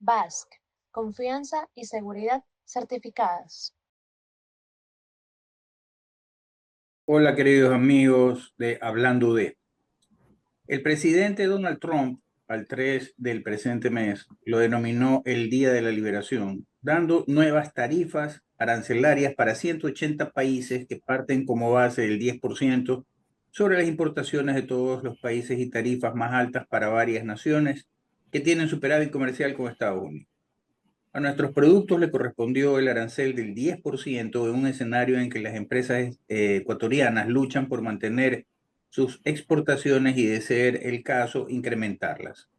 Basque, confianza y seguridad certificadas. Hola, queridos amigos de Hablando de. El presidente Donald Trump, al 3 del presente mes, lo denominó el Día de la Liberación, dando nuevas tarifas arancelarias para 180 países que parten como base del 10% sobre las importaciones de todos los países y tarifas más altas para varias naciones que tienen superávit comercial con Estados Unidos. A nuestros productos le correspondió el arancel del 10% en un escenario en que las empresas ecuatorianas luchan por mantener sus exportaciones y, de ser el caso, incrementarlas.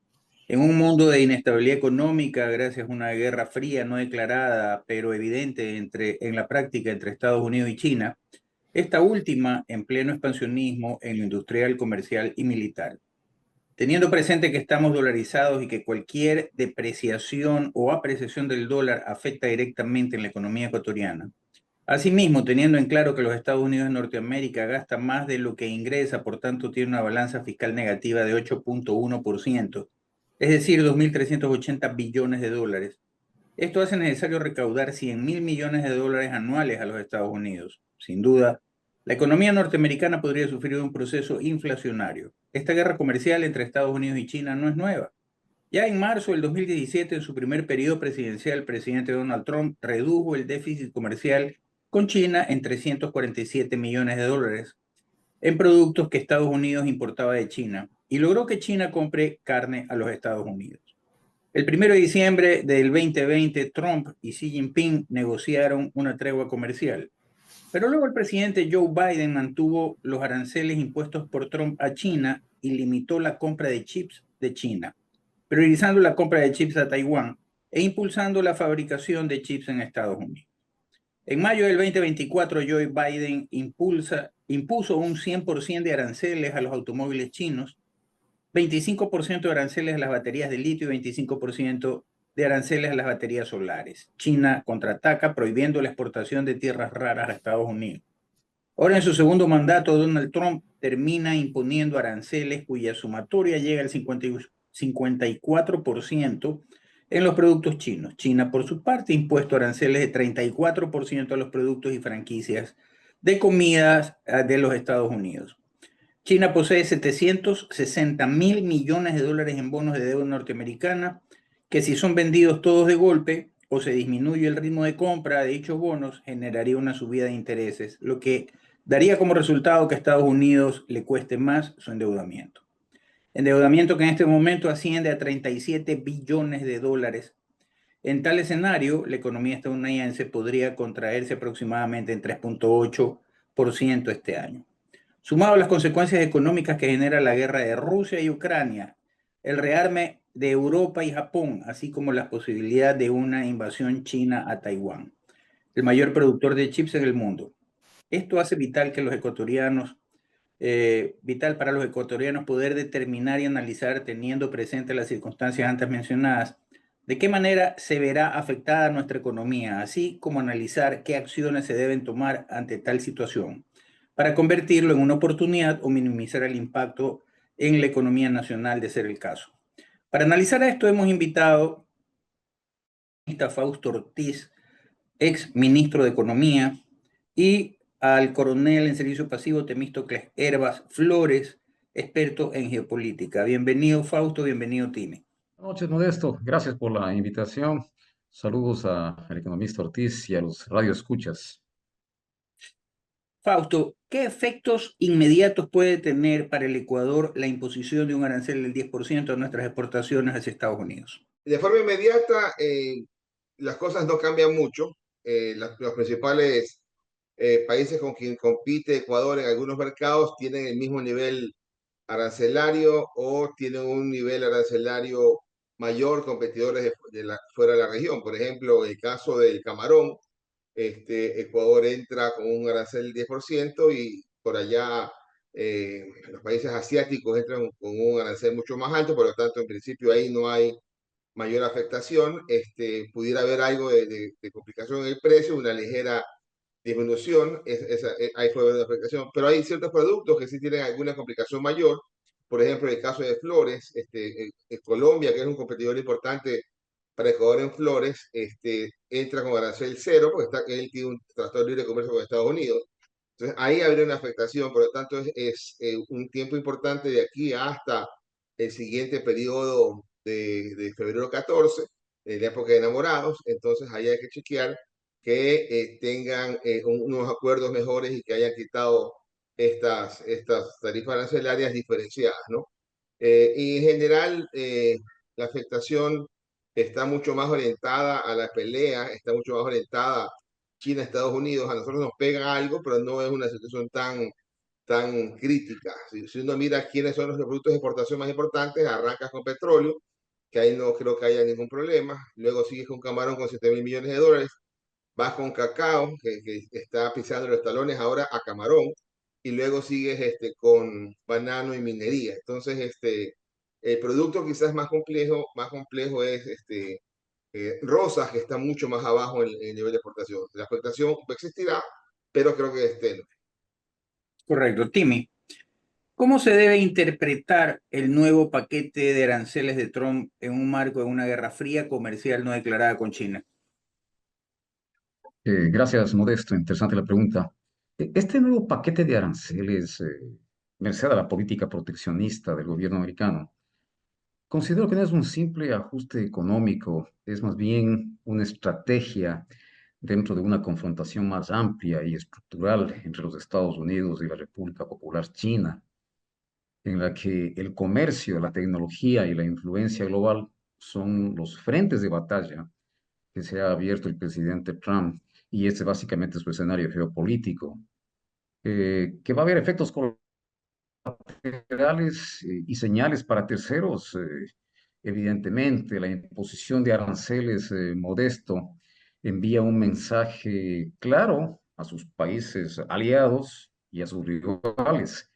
En un mundo de inestabilidad económica, gracias a una guerra fría no declarada, pero evidente en la práctica entre Estados Unidos y China, esta última en pleno expansionismo en lo industrial, comercial y militar. Teniendo presente que estamos dolarizados y que cualquier depreciación o apreciación del dólar afecta directamente en la economía ecuatoriana. Asimismo, teniendo en claro que los Estados Unidos de Norteamérica gastan más de lo que ingresa, por tanto tiene una balanza fiscal negativa de 8.1%, es decir, 2.380 billones de dólares. Esto hace necesario recaudar 100.000 millones de dólares anuales a los Estados Unidos. Sin duda, la economía norteamericana podría sufrir un proceso inflacionario. Esta guerra comercial entre Estados Unidos y China no es nueva. Ya en marzo del 2017, en su primer periodo presidencial, el presidente Donald Trump redujo el déficit comercial con China en 347 millones de dólares en productos que Estados Unidos importaba de China y logró que China compre carne a los Estados Unidos. El 1 de diciembre del 2020, Trump y Xi Jinping negociaron una tregua comercial, pero luego el presidente Joe Biden mantuvo los aranceles impuestos por Trump a China y limitó la compra de chips de China, priorizando la compra de chips a Taiwán e impulsando la fabricación de chips en Estados Unidos. En mayo del 2024, Joe Biden impuso un 100% de aranceles a los automóviles chinos, 25% de aranceles a las baterías de litio y 25% de aranceles a las baterías solares. China contraataca prohibiendo la exportación de tierras raras a Estados Unidos. Ahora, en su segundo mandato, Donald Trump termina imponiendo aranceles cuya sumatoria llega al 54% en los productos chinos. China, por su parte, ha impuesto aranceles de 34% a los productos y franquicias de comidas de los Estados Unidos. China posee 760.000 millones de dólares en bonos de deuda norteamericana, que si son vendidos todos de golpe o se disminuye el ritmo de compra de dichos bonos, generaría una subida de intereses, lo que daría como resultado que a Estados Unidos le cueste más su endeudamiento. Endeudamiento que en este momento asciende a 37 billones de dólares. En tal escenario, la economía estadounidense podría contraerse aproximadamente en 3.8% este año. Sumado a las consecuencias económicas que genera la guerra de Rusia y Ucrania, el rearme de Europa y Japón, así como la posibilidad de una invasión china a Taiwán, el mayor productor de chips en el mundo. Esto hace vital para los ecuatorianos poder determinar y analizar, teniendo presente las circunstancias antes mencionadas, de qué manera se verá afectada nuestra economía, así como analizar qué acciones se deben tomar ante tal situación para convertirlo en una oportunidad o minimizar el impacto en la economía nacional, de ser el caso. Para analizar esto hemos invitado a Fausto Ortiz, ex ministro de Economía, y al coronel en servicio pasivo Temístocles Hervas Flores, experto en geopolítica. Bienvenido Fausto, bienvenido Time. Buenas noches, Modesto. Gracias por la invitación. Saludos al economista Ortiz y a los radioescuchas. Fausto, ¿qué efectos inmediatos puede tener para el Ecuador la imposición de un arancel del 10% a nuestras exportaciones hacia Estados Unidos? De forma inmediata, las cosas no cambian mucho. Los principales países con quien compite Ecuador en algunos mercados tienen el mismo nivel arancelario o tienen un nivel arancelario mayor competidores fuera de la región. Por ejemplo, el caso del camarón, Ecuador entra con un arancel del 10% y por allá los países asiáticos entran con un arancel mucho más alto, por lo tanto, en principio ahí no hay mayor afectación. Pudiera haber algo de complicación en el precio, una ligera disminución, ahí fue una afectación, pero hay ciertos productos que sí tienen alguna complicación mayor. Por ejemplo, en el caso de flores, Colombia, que es un competidor importante para Ecuador en flores, entra con arancel cero, porque él tiene un tratado de libre comercio con Estados Unidos. Entonces, ahí habría una afectación, por lo tanto, un tiempo importante de aquí hasta el siguiente periodo de febrero 14, de la época de enamorados. Entonces, ahí hay que chequear que tengan unos acuerdos mejores y que hayan quitado estas tarifas arancelarias diferenciadas, ¿no? Y en general, la afectación está mucho más orientada a la pelea, está mucho más orientada China, Estados Unidos. A nosotros nos pega algo, pero no es una situación tan crítica. Si uno mira quiénes son los productos de exportación más importantes, arrancas con petróleo, que ahí no creo que haya ningún problema. Luego sigues con camarón con 7.000 millones de dólares. Vas con cacao, que está pisando los talones ahora a camarón, y luego sigues con banano y minería. Entonces, el producto quizás más complejo es rosas, que está mucho más abajo en el nivel de exportación. La exportación existirá, pero creo que Correcto. Timmy, ¿cómo se debe interpretar el nuevo paquete de aranceles de Trump en un marco de una guerra fría comercial no declarada con China? Gracias, Modesto. Interesante la pregunta. Este nuevo paquete de aranceles, merced a la política proteccionista del gobierno americano, considero que no es un simple ajuste económico, es más bien una estrategia dentro de una confrontación más amplia y estructural entre los Estados Unidos y la República Popular China, en la que el comercio, la tecnología y la influencia global son los frentes de batalla que se ha abierto el presidente Trump, y este básicamente es su escenario geopolítico, que va a haber efectos colaterales y señales para terceros. Evidentemente, la imposición de aranceles, Modesto, envía un mensaje claro a sus países aliados y a sus rivales.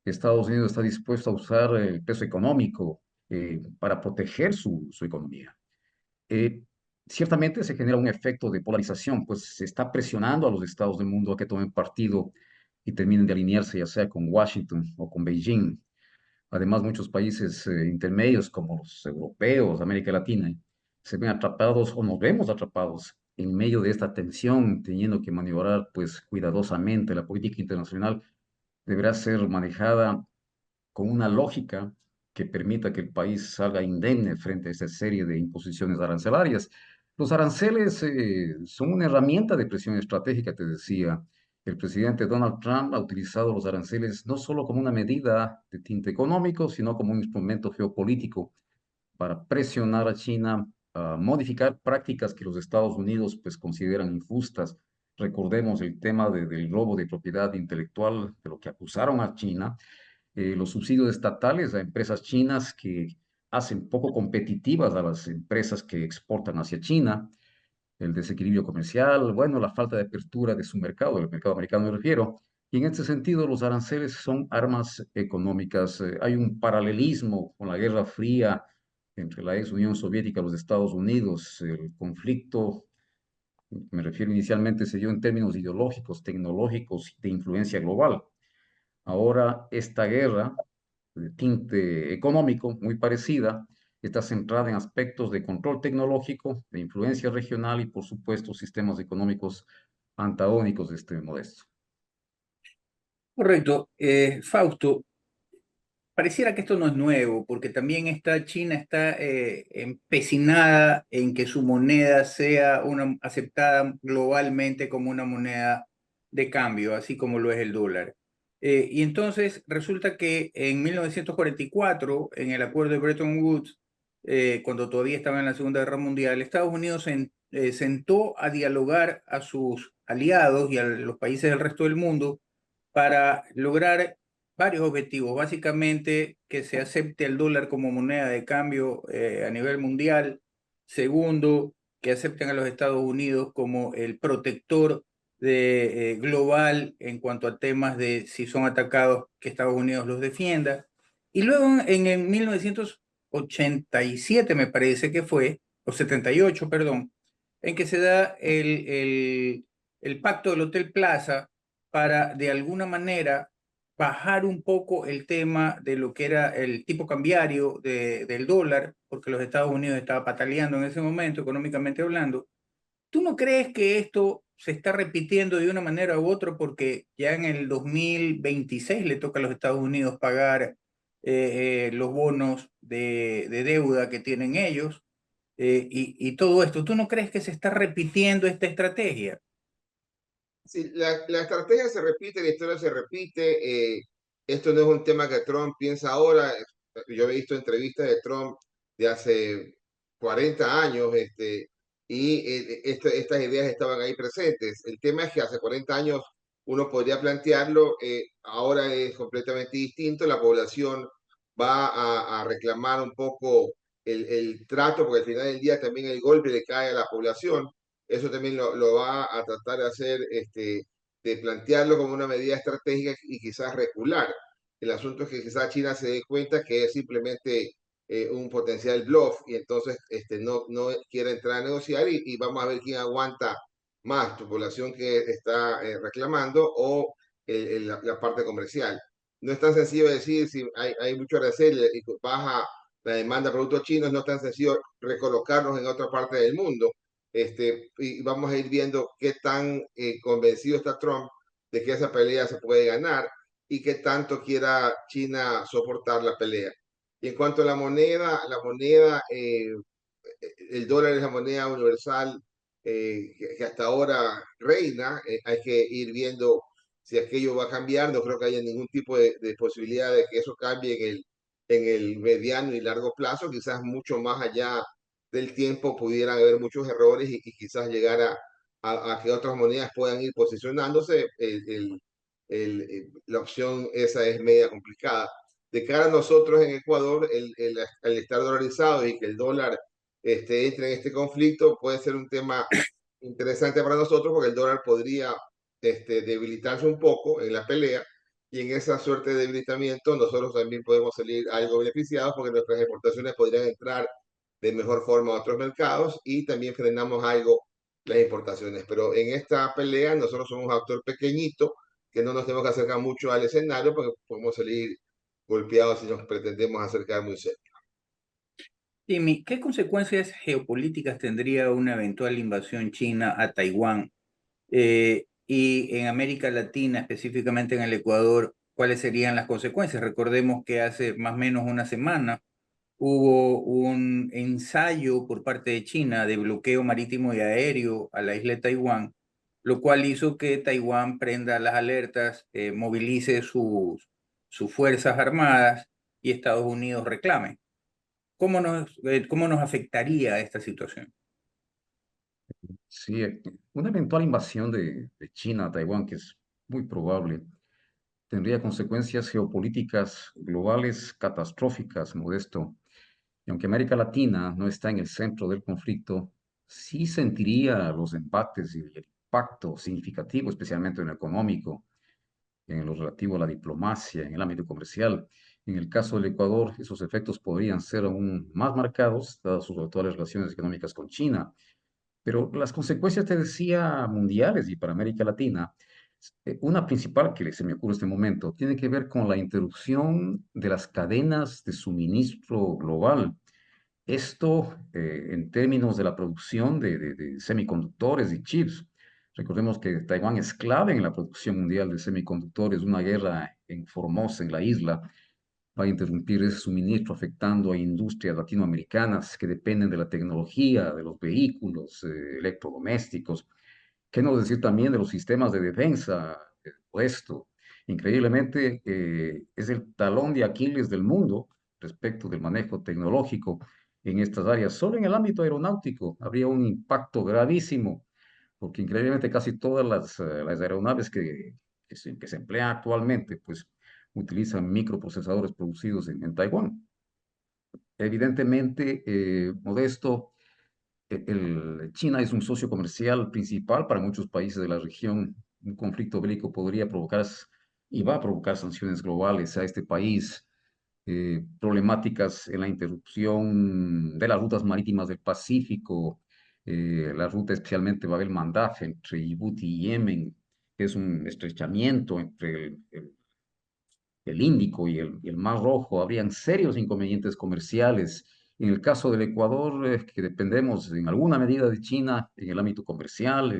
Estados Unidos está dispuesto a usar el peso económico para proteger su economía. eh, Ciertamente se genera un efecto de polarización, pues se está presionando a los estados del mundo a que tomen partido y terminen de alinearse ya sea con Washington o con Beijing. Además, muchos países intermedios como los europeos, América Latina, se ven atrapados o nos vemos atrapados en medio de esta tensión, teniendo que maniobrar pues cuidadosamente. La política internacional deberá ser manejada con una lógica que permita que el país salga indemne frente a esta serie de imposiciones arancelarias. Los aranceles son una herramienta de presión estratégica, te decía. El presidente Donald Trump ha utilizado los aranceles no solo como una medida de tinte económico, sino como un instrumento geopolítico para presionar a China a modificar prácticas que los Estados Unidos pues consideran injustas. Recordemos el tema del robo de propiedad intelectual, de lo que acusaron a China, los subsidios estatales a empresas chinas que hacen poco competitivas a las empresas que exportan hacia China, el desequilibrio comercial, bueno, la falta de apertura de su mercado, el mercado americano me refiero. Y en este sentido, los aranceles son armas económicas. Hay un paralelismo con la Guerra Fría entre la ex Unión Soviética y los Estados Unidos. El conflicto, me refiero inicialmente, se dio en términos ideológicos, tecnológicos y de influencia global. Ahora esta guerra de tinte económico muy parecida está centrada en aspectos de control tecnológico, de influencia regional y, por supuesto, sistemas económicos antagónicos de este Modesto. Correcto. Fausto, pareciera que esto no es nuevo, porque también China está empecinada en que su moneda sea aceptada globalmente como una moneda de cambio, así como lo es el dólar. Y entonces resulta que en 1944, en el acuerdo de Bretton Woods, cuando todavía estaba en la Segunda Guerra Mundial, Estados Unidos sentó a dialogar a sus aliados y a los países del resto del mundo para lograr varios objetivos. Básicamente, que se acepte el dólar como moneda de cambio a nivel mundial. Segundo, que acepten a los Estados Unidos como el protector global en cuanto a temas de si son atacados, que Estados Unidos los defienda. Y luego en 1987, me parece que fue, o 78, perdón, en que se da el pacto del Hotel Plaza para, de alguna manera, bajar un poco el tema de lo que era el tipo cambiario del dólar, porque los Estados Unidos estaban pataleando en ese momento, económicamente hablando. ¿Tú no crees que esto se está repitiendo de una manera u otra porque ya en el 2026 le toca a los Estados Unidos pagar los bonos de deuda que tienen ellos y todo esto? ¿Tú no crees que se está repitiendo esta estrategia? Sí, la estrategia se repite, la historia se repite. Esto no es un tema que Trump piensa ahora. Yo he visto entrevistas de Trump de hace 40 años, y estas ideas estaban ahí presentes. El tema es que hace 40 años uno podría plantearlo, ahora es completamente distinto. La población va a reclamar un poco el trato, porque al final del día también el golpe le cae a la población. Eso también lo va a tratar de hacer, de plantearlo como una medida estratégica y quizás recular. El asunto es que quizás China se dé cuenta que es simplemente un potencial bluff y entonces no quiere entrar a negociar y vamos a ver quién aguanta más, tu población que está reclamando o la parte comercial. No es tan sencillo decir si hay mucho arancel y baja la demanda de productos chinos, no es tan sencillo recolocarlos en otra parte del mundo. Y vamos a ir viendo qué tan convencido está Trump de que esa pelea se puede ganar y qué tanto quiera China soportar la pelea. Y en cuanto a la moneda, el dólar es la moneda universal que hasta ahora reina. Hay que ir viendo si aquello va a cambiar. No creo que haya ningún tipo de posibilidad de que eso cambie en el mediano y largo plazo. Quizás mucho más allá del tiempo pudieran haber muchos errores y quizás llegar a que otras monedas puedan ir posicionándose. La opción esa es media complicada. De cara a nosotros en Ecuador, el estar dolarizado y que el dólar entre en este conflicto puede ser un tema interesante para nosotros porque el dólar podría debilitarse un poco en la pelea y en esa suerte de debilitamiento nosotros también podemos salir algo beneficiados porque nuestras exportaciones podrían entrar de mejor forma a otros mercados y también frenamos algo las importaciones. Pero en esta pelea nosotros somos un actor pequeñito que no nos tenemos que acercar mucho al escenario porque podemos salir golpeados si nos pretendemos acercar muy cerca. Jimmy, ¿qué consecuencias geopolíticas tendría una eventual invasión china a Taiwán? Y en América Latina, específicamente en el Ecuador, ¿cuáles serían las consecuencias? Recordemos que hace más o menos una semana hubo un ensayo por parte de China de bloqueo marítimo y aéreo a la isla de Taiwán, lo cual hizo que Taiwán prenda las alertas, movilice sus fuerzas armadas y Estados Unidos reclame. ¿Cómo nos afectaría esta situación? Sí, una eventual invasión de China a Taiwán, que es muy probable, tendría consecuencias geopolíticas globales catastróficas, Modesto. Y aunque América Latina no está en el centro del conflicto, sí sentiría los embates y el impacto significativo, especialmente en lo económico, en lo relativo a la diplomacia, en el ámbito comercial. En el caso del Ecuador, esos efectos podrían ser aún más marcados, dadas sus actuales relaciones económicas con China. Pero las consecuencias, te decía, mundiales y para América Latina, una principal que se me ocurre en este momento, tiene que ver con la interrupción de las cadenas de suministro global. Esto en términos de la producción de semiconductores y chips. Recordemos que Taiwán es clave en la producción mundial de semiconductores. Una guerra en Formosa, en la isla, va a interrumpir ese suministro, afectando a industrias latinoamericanas que dependen de la tecnología, de los vehículos, electrodomésticos. ¿Qué nos decir también de los sistemas de defensa? Esto, increíblemente, es el talón de Aquiles del mundo respecto del manejo tecnológico en estas áreas. Solo en el ámbito aeronáutico habría un impacto gravísimo, porque increíblemente casi todas las aeronaves que se emplean actualmente, pues utilizan microprocesadores producidos en Taiwán. Evidentemente, Modesto, China es un socio comercial principal para muchos países de la región. Un conflicto bélico podría provocar y va a provocar sanciones globales a este país, problemáticas en la interrupción de las rutas marítimas del Pacífico, la ruta especialmente Bab el Mandab entre Djibouti y Yemen, que es un estrechamiento entre el Índico y el Mar Rojo, habrían serios inconvenientes comerciales. En el caso del Ecuador, que dependemos en alguna medida de China en el ámbito comercial,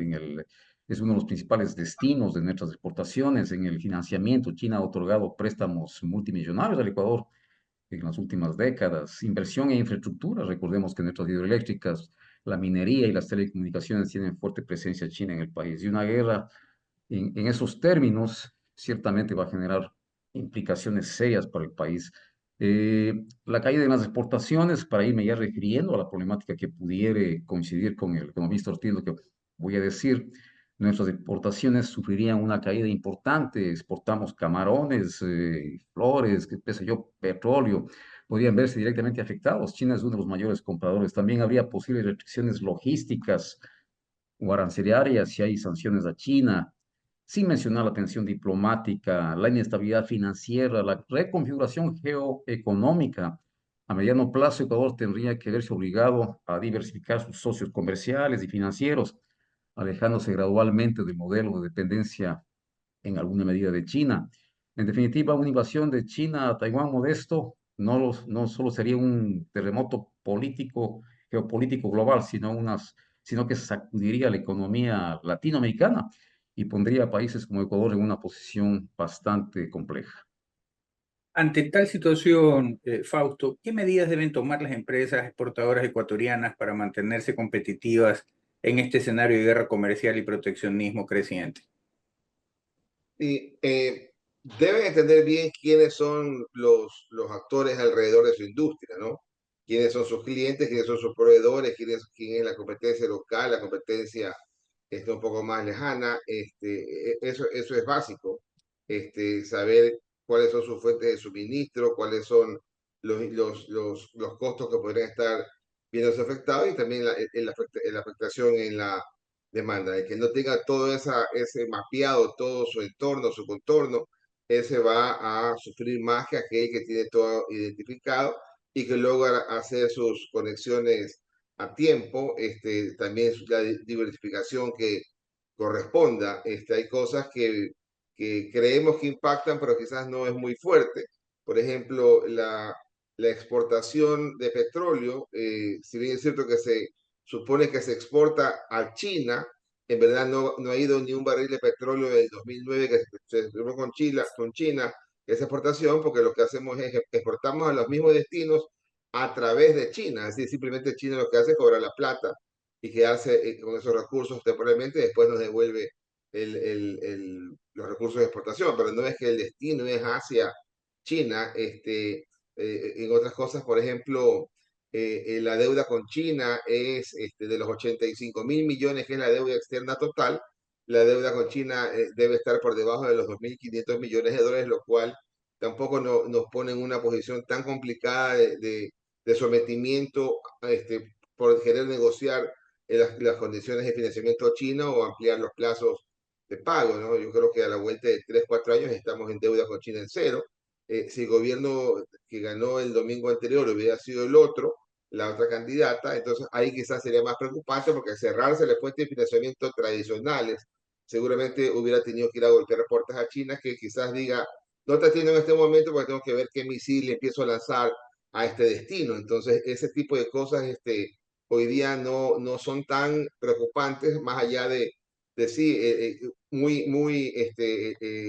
es uno de los principales destinos de nuestras exportaciones. En el financiamiento, China ha otorgado préstamos multimillonarios al Ecuador en las últimas décadas. Inversión en infraestructura, recordemos que nuestras hidroeléctricas, la minería y las telecomunicaciones tienen fuerte presencia china en el país. Y una guerra en esos términos ciertamente va a generar implicaciones serias para el país. La caída en las exportaciones, para irme ya refiriendo a la problemática que pudiere coincidir con el economista Ortiz, lo que voy a decir, nuestras exportaciones sufrirían una caída importante. Exportamos camarones, flores, qué sé yo, petróleo, podrían verse directamente afectados. China es uno de los mayores compradores. También habría posibles restricciones logísticas o arancelarias si hay sanciones a China, sin mencionar la tensión diplomática, la inestabilidad financiera, la reconfiguración geoeconómica. A mediano plazo, Ecuador tendría que verse obligado a diversificar sus socios comerciales y financieros, alejándose gradualmente del modelo de dependencia en alguna medida de China. En definitiva, una invasión de China a Taiwán modesto no solo sería un terremoto político, geopolítico global, sino que sacudiría la economía latinoamericana y pondría a países como Ecuador en una posición bastante compleja. Ante tal situación, Fausto, ¿qué medidas deben tomar las empresas exportadoras ecuatorianas para mantenerse competitivas en este escenario de guerra comercial y proteccionismo creciente? Y deben entender bien quiénes son los actores alrededor de su industria, ¿no? Quiénes son sus clientes, quiénes son sus proveedores, quién es la competencia local, la competencia un poco más lejana. Eso es básico. Saber cuáles son sus fuentes de suministro, cuáles son los costos que podrían estar viéndose afectados y también la afectación en la demanda. El que no tenga todo ese mapeado, todo su entorno, su contorno, ese va a sufrir más que aquel que tiene todo identificado y que logra hacer sus conexiones a tiempo, también la diversificación que corresponda. Hay cosas que creemos que impactan, pero quizás no es muy fuerte. Por ejemplo, la exportación de petróleo, si bien es cierto que se supone que se exporta a China, en verdad no ha ido ni un barril de petróleo del 2009 que se firmó con China esa exportación, porque lo que hacemos es exportamos a los mismos destinos a través de China, es decir, simplemente China lo que hace es cobrar la plata y quedarse con esos recursos temporalmente y después nos devuelve los recursos de exportación, pero no es que el destino es hacia China. En otras cosas, por ejemplo, la deuda con China es de los 85.000 millones, que es la deuda externa total. La deuda con China debe estar por debajo de los 2.500 millones de dólares, lo cual tampoco nos pone en una posición tan complicada de sometimiento por querer negociar las condiciones de financiamiento chino o ampliar los plazos de pago, ¿no? Yo creo que a la vuelta de 3, 4 años estamos en deuda con China en cero. Si el gobierno que ganó el domingo anterior hubiera sido el otro, la otra candidata, entonces ahí quizás sería más preocupante porque cerrarse las fuentes de financiamiento tradicionales seguramente hubiera tenido que ir a golpear puertas a China, que quizás diga, no te atiendo en este momento porque tengo que ver qué misil empiezo a lanzar a este destino. Entonces, ese tipo de cosas hoy día no son tan preocupantes, más allá de sí, muy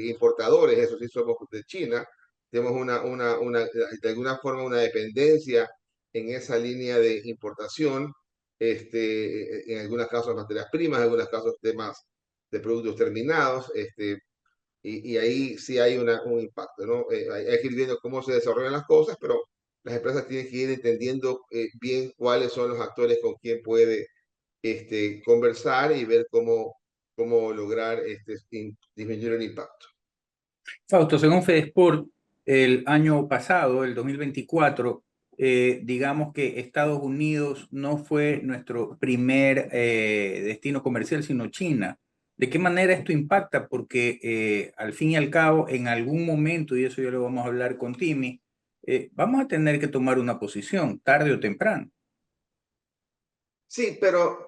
importadores, eso sí somos de China, tenemos de alguna forma una dependencia en esa línea de importación, en algunos casos materias primas, en algunos casos temas de productos terminados, y ahí sí hay un impacto, ¿no? Hay que ir viendo cómo se desarrollan las cosas, pero las empresas tienen que ir entendiendo bien cuáles son los actores con quien puede conversar y ver cómo lograr disminuir el impacto. Fausto, según Fedesport, el año pasado, el 2024, digamos que Estados Unidos no fue nuestro primer destino comercial, sino China. ¿De qué manera esto impacta? Porque al fin y al cabo, en algún momento, y eso ya lo vamos a hablar con Timmy, vamos a tener que tomar una posición, tarde o temprano. Sí, pero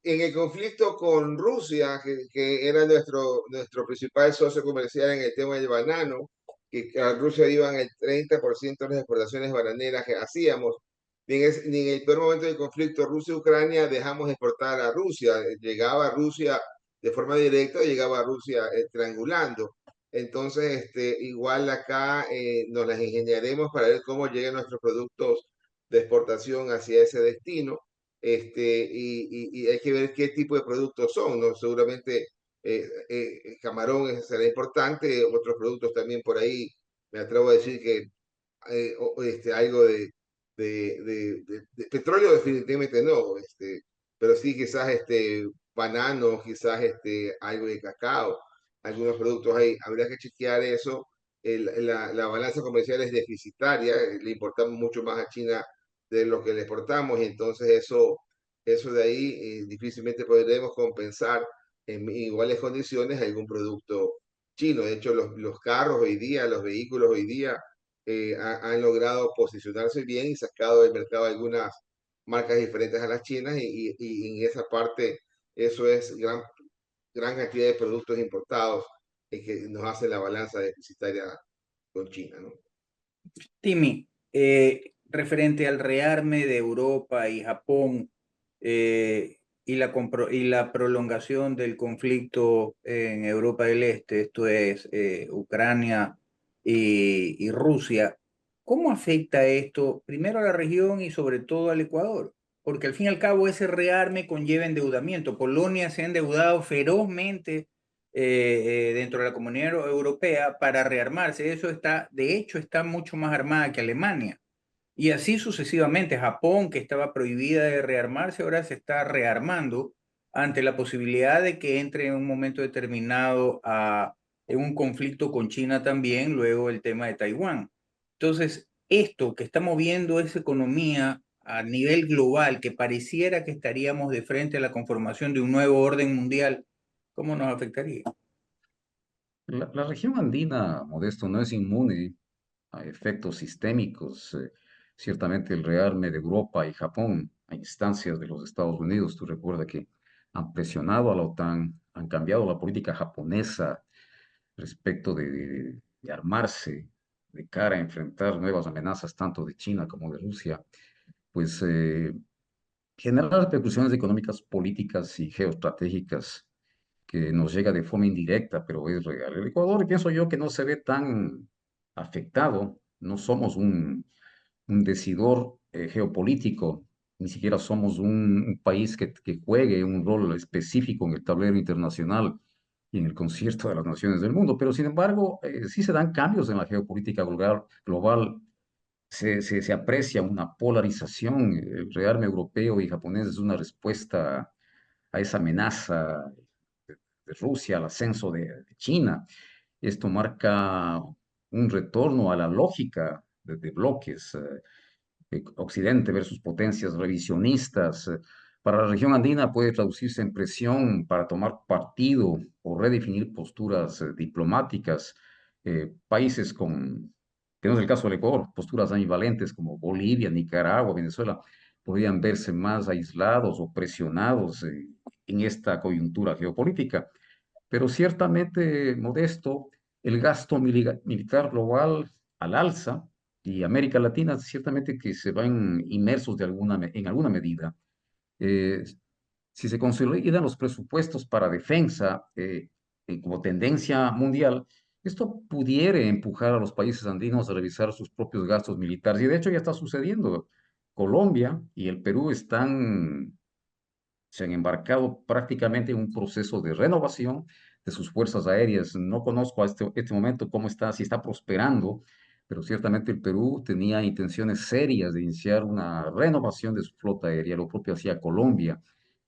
en el conflicto con Rusia, que era nuestro principal socio comercial en el tema del banano, que a Rusia iban el 30% de las exportaciones bananeras que hacíamos. Ni en el peor momento del conflicto Rusia-Ucrania dejamos de exportar a Rusia. Llegaba a Rusia de forma directa, llegaba a Rusia triangulando. Entonces, igual acá nos las ingeniaremos para ver cómo llegan nuestros productos de exportación hacia ese destino. Y hay que ver qué tipo de productos son, ¿no? Seguramente camarón será importante, otros productos también por ahí, me atrevo a decir que algo de petróleo definitivamente no, pero sí quizás banano, quizás algo de cacao, algunos productos ahí, habría que chequear eso. La balanza comercial es deficitaria, le importamos mucho más a China de lo que le exportamos y entonces eso de ahí difícilmente podremos compensar en iguales condiciones algún producto chino. De hecho, los carros hoy día, los vehículos hoy día han logrado posicionarse bien y sacado del mercado algunas marcas diferentes a las chinas y en esa parte eso es gran cantidad de productos importados que nos hacen la balanza deficitaria con China, ¿no? Timmy, referente al rearme de Europa y Japón y la prolongación del conflicto en Europa del Este, esto es Ucrania y Rusia, ¿cómo afecta esto primero a la región y sobre todo al Ecuador? Porque al fin y al cabo ese rearme conlleva endeudamiento. Polonia se ha endeudado ferozmente dentro de la Comunidad Europea para rearmarse. Eso está, de hecho, está mucho más armada que Alemania. Y así sucesivamente. Japón, que estaba prohibida de rearmarse, ahora se está rearmando ante la posibilidad de que entre en un momento determinado en un conflicto con China también, luego el tema de Taiwán. Entonces, esto que está moviendo esa economía a nivel global, que pareciera que estaríamos de frente a la conformación de un nuevo orden mundial, ¿cómo nos afectaría? La región andina, Modesto, no es inmune a efectos sistémicos. Ciertamente el rearme de Europa y Japón a instancias de los Estados Unidos, tú recuerdas que han presionado a la OTAN, han cambiado la política japonesa respecto de armarse de cara a enfrentar nuevas amenazas tanto de China como de Rusia, pues genera repercusiones económicas, políticas y geoestratégicas que nos llega de forma indirecta, pero es real. El Ecuador, pienso yo, que no se ve tan afectado, no somos un decidor geopolítico, ni siquiera somos un país que juegue un rol específico en el tablero internacional y en el concierto de las naciones del mundo, pero sin embargo, sí se dan cambios en la geopolítica global. Se aprecia una polarización. El rearme europeo y japonés es una respuesta a esa amenaza de Rusia, al ascenso de China. Esto marca un retorno a la lógica de bloques, Occidente versus potencias revisionistas. Para la región andina puede traducirse en presión para tomar partido o redefinir posturas diplomáticas. Países que no es el caso del Ecuador, posturas ambivalentes como Bolivia, Nicaragua, Venezuela, podrían verse más aislados o presionados en esta coyuntura geopolítica. Pero ciertamente, Modesto, el gasto militar global al alza y América Latina ciertamente que se van inmersos en alguna medida. Eh, si se consolidan los presupuestos para defensa como tendencia mundial, esto pudiera empujar a los países andinos a revisar sus propios gastos militares. Y de hecho ya está sucediendo. Colombia y el Perú se han embarcado prácticamente en un proceso de renovación de sus fuerzas aéreas. No conozco a este momento cómo está, si está prosperando, pero ciertamente el Perú tenía intenciones serias de iniciar una renovación de su flota aérea, lo propio hacía Colombia.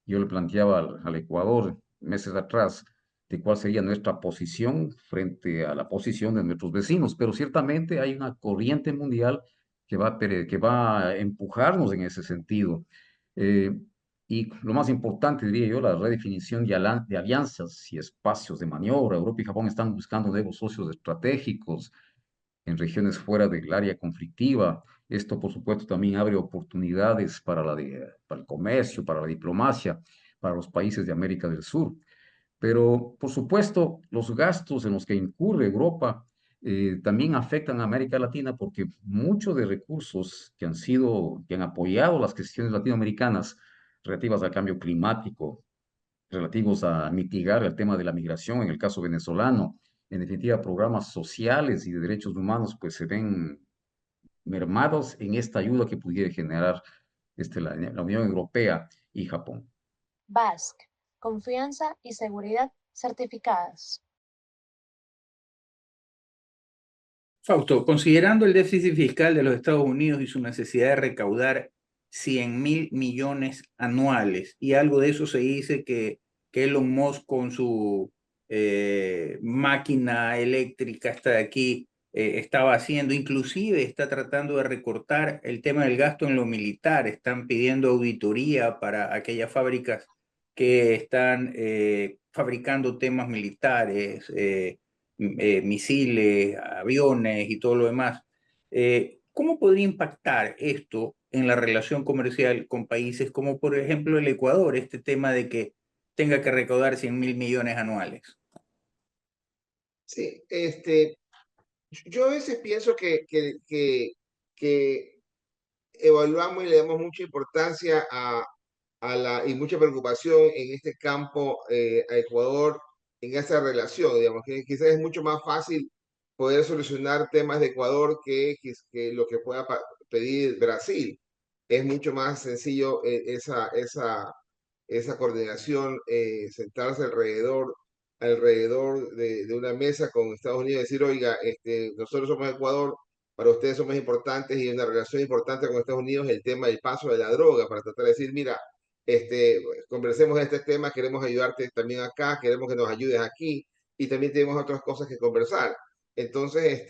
Yo le planteaba al Ecuador meses atrás de cuál sería nuestra posición frente a la posición de nuestros vecinos, pero ciertamente hay una corriente mundial que va a empujarnos en ese sentido. Eh, y lo más importante, diría yo, la redefinición de alianzas y espacios de maniobra. Europa y Japón están buscando nuevos socios estratégicos en regiones fuera del área conflictiva. Esto, por supuesto, también abre oportunidades para el comercio, para la diplomacia, para los países de América del Sur. Pero, por supuesto, los gastos en los que incurre Europa también afectan a América Latina porque muchos de recursos que han apoyado las cuestiones latinoamericanas relativas al cambio climático, relativos a mitigar el tema de la migración, en el caso venezolano, en definitiva, programas sociales y de derechos humanos, pues se ven mermados en esta ayuda que pudiera generar la Unión Europea y Japón. Basque, confianza y seguridad certificadas. Fausto, considerando el déficit fiscal de los Estados Unidos y su necesidad de recaudar 100.000 millones anuales, y algo de eso se dice que Elon Musk con su máquina eléctrica hasta de aquí estaba haciendo, inclusive está tratando de recortar el tema del gasto en lo militar, están pidiendo auditoría para aquellas fábricas que están fabricando temas militares. Misiles, aviones y todo lo demás. ¿Cómo podría impactar esto en la relación comercial con países como por ejemplo el Ecuador, este tema de que tenga que recaudar 100.000 millones anuales? Sí, yo a veces pienso que evaluamos y le damos mucha importancia y mucha preocupación en este campo a Ecuador, en esa relación, digamos, que quizás es mucho más fácil poder solucionar temas de Ecuador que lo que pueda pedir Brasil. Es mucho más sencillo esa coordinación, sentarse alrededor de una mesa con Estados Unidos y decir, oiga, nosotros somos Ecuador, para ustedes somos importantes y una relación importante con Estados Unidos el tema del paso de la droga, para tratar de decir, mira, conversemos de este tema, queremos ayudarte también acá, queremos que nos ayudes aquí y también tenemos otras cosas que conversar. Entonces,